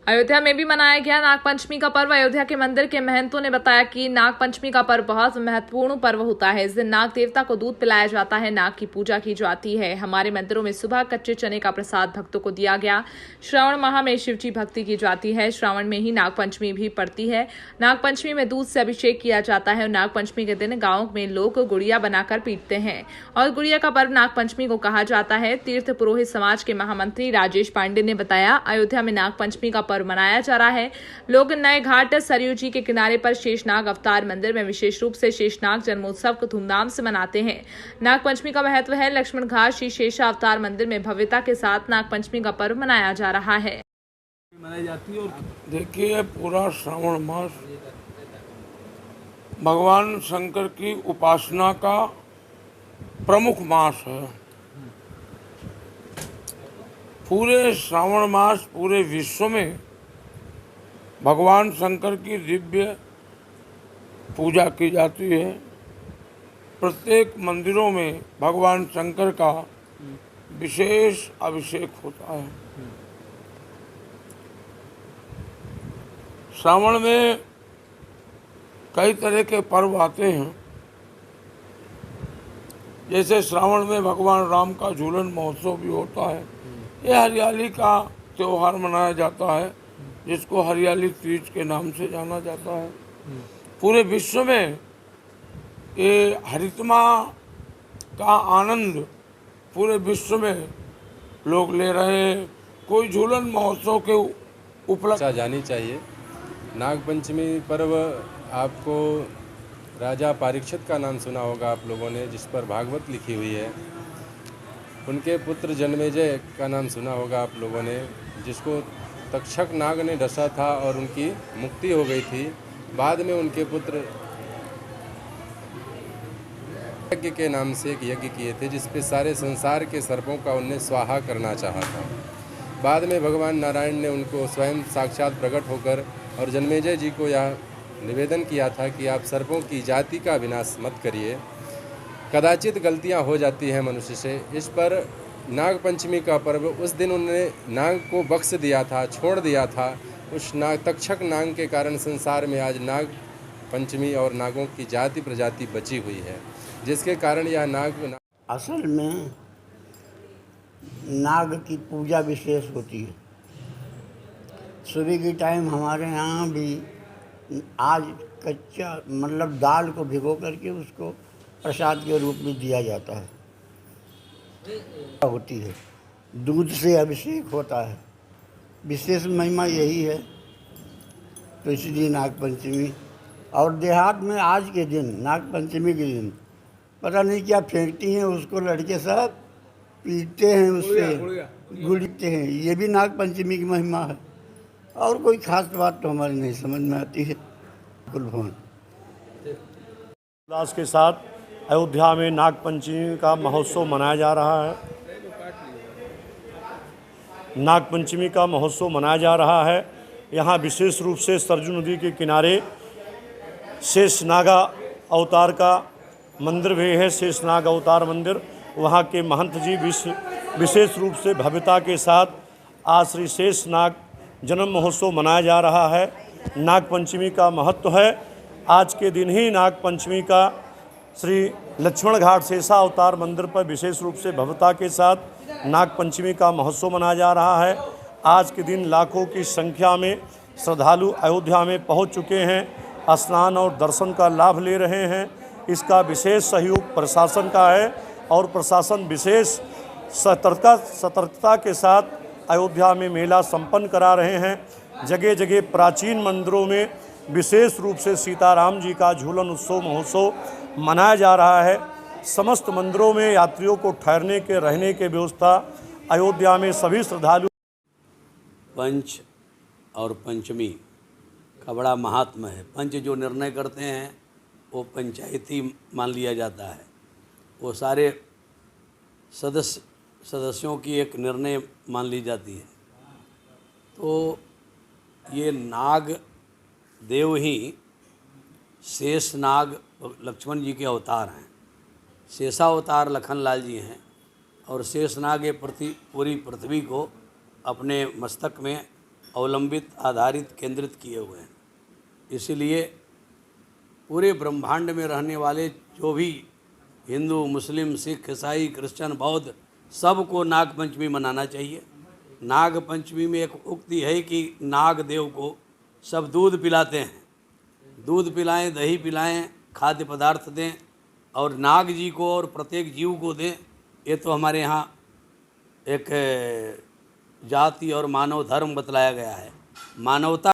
अयोध्या में भी मनाया गया नागपंचमी का पर्व। अयोध्या के मंदिर के महंतों ने बताया कि नागपंचमी का पर्व बहुत महत्वपूर्ण पर्व होता है। इस दिन नाग देवता को दूध पिलाया जाता है, नाग की पूजा की जाती है। हमारे मंदिरों में सुबह कच्चे चने का प्रसाद भक्तों को दिया गया। श्रावण माह में शिवजी भक्ति की जाती है। श्रावण में ही नागपंचमी भी पड़ती है। नागपंचमी में दूध से अभिषेक किया जाता है और नागपंचमी के दिन गाँव में लोग गुड़िया बनाकर पीटते हैं और गुड़िया का पर्व नागपंचमी को कहा जाता है। तीर्थ पुरोहित समाज के महामंत्री राजेश पांडे ने बताया, अयोध्या में नागपंचमी का पर्व मनाया जा रहा है। लोग नए घाट सरयू जी के किनारे पर शेषनाग अवतार मंदिर में विशेष रूप से शेषनाग जन्मोत्सव को धूमधाम से मनाते हैं। नागपंचमी का महत्व है। लक्ष्मण घाट श्री शेषा अवतार मंदिर में भव्यता के साथ नागपंचमी का पर्व मनाया जा रहा है। मनाई जाती है। और देखिए, पूरा श्रावण मास भगवान शंकर की उपासना का प्रमुख मास है। पूरे श्रावण मास पूरे विश्व में भगवान शंकर की दिव्य पूजा की जाती है। प्रत्येक मंदिरों में भगवान शंकर का विशेष अभिषेक होता है। श्रावण में कई तरह के पर्व आते हैं। जैसे श्रावण में भगवान राम का झूलन महोत्सव भी होता है। यह हरियाली का त्यौहार मनाया जाता है, जिसको हरियाली तीज के नाम से जाना जाता है। पूरे विश्व में ये हरितमा का आनंद पूरे विश्व में लोग ले रहे हैं। कोई झूलन महोत्सव के उपलक्ष्य जानी चाहिए। नागपंचमी पर्व आपको राजा परीक्षित का नाम सुना होगा आप लोगों ने, जिस पर भागवत लिखी हुई है। उनके पुत्र जन्मेजय का नाम सुना होगा आप लोगों ने, जिसको तक्षक नाग ने डसा था और उनकी मुक्ति हो गई थी। बाद में उनके पुत्र यज्ञ के नाम से एक यज्ञ किए थे, जिस पे सारे संसार के सर्पों का उनने स्वाहा करना चाहा था। बाद में भगवान नारायण ने उनको स्वयं साक्षात प्रकट होकर और जन्मेजय जी को यह निवेदन किया था कि आप सर्पों की जाति का विनाश मत करिए, कदाचित गलतियां हो जाती हैं मनुष्य से। इस पर नागपंचमी का पर्व, उस दिन उन्होंने नाग को बख्श दिया था, छोड़ दिया था। उस तक्षक नाग के कारण संसार में आज नाग पंचमी और नागों की जाति प्रजाति बची हुई है, जिसके कारण यह नाग असल में नाग की पूजा विशेष होती है। सुबह के टाइम हमारे यहाँ भी आज कच्चा मतलब दाल को भिगो करके उसको प्रसाद के रूप में दिया जाता है। होती है, दूध से अभिषेक होता है। विशेष महिमा यही है। तो इसलिए नागपंचमी और देहात में आज के दिन नागपंचमी के दिन पता नहीं क्या फेंकती हैं, उसको लड़के सब पीटते हैं, उससे गुड़ते हैं। ये भी नागपंचमी की महिमा है। और कोई खास बात तो हमारी नहीं समझ में आती है। कुलभवन उल्लास के साथ अयोध्या में नागपंचमी का महोत्सव मनाया जा रहा है। नागपंचमी का महोत्सव मनाया जा रहा है। यहाँ विशेष रूप से सरजू नदी के किनारे शेषनागा अवतार का मंदिर भी है। शेषनाग अवतार मंदिर, वहाँ के महंत जी विशेष रूप से भव्यता के साथ आज श्री शेषनाग जन्म महोत्सव मनाया जा रहा है। नागपंचमी का महत्व है। आज के दिन ही नागपंचमी का श्री लक्ष्मण घाट शेषा अवतार मंदिर पर विशेष रूप से भव्यता के साथ नागपंचमी का महोत्सव मनाया जा रहा है। आज के दिन लाखों की संख्या में श्रद्धालु अयोध्या में पहुंच चुके हैं, स्नान और दर्शन का लाभ ले रहे हैं। इसका विशेष सहयोग प्रशासन का है और प्रशासन विशेष सतर्कता के साथ अयोध्या में मेला संपन्न करा रहे हैं। जगह जगह प्राचीन मंदिरों में विशेष रूप से सीताराम जी का झूलन उत्सव महोत्सव मनाया जा रहा है। समस्त मंदिरों में यात्रियों को ठहरने के रहने की व्यवस्था अयोध्या में सभी श्रद्धालु। पंच और पंचमी का बड़ा महात्मा है। पंच जो निर्णय करते हैं वो पंचायती मान लिया जाता है। वो सारे सदस्यों की एक निर्णय मान ली जाती है। तो ये नाग देव ही शेषनाग लक्ष्मण जी के अवतार हैं। शेषावतार लखन लाल जी हैं और शेषनाग ये पूरी पृथ्वी को अपने मस्तक में अवलंबित आधारित केंद्रित किए हुए हैं। इसीलिए पूरे ब्रह्मांड में रहने वाले जो भी हिंदू, मुस्लिम, सिख, ईसाई, क्रिश्चियन, बौद्ध, सबको नाग पंचमी मनाना चाहिए। नाग पंचमी में एक उक्ति है कि नाग देव को सब दूध पिलाते हैं, दूध पिलाएं, दही पिलाएं, खाद्य पदार्थ दें और नाग जी को और प्रत्येक जीव को दें। ये तो हमारे यहाँ एक जाति और मानव धर्म बतलाया गया है। मानवता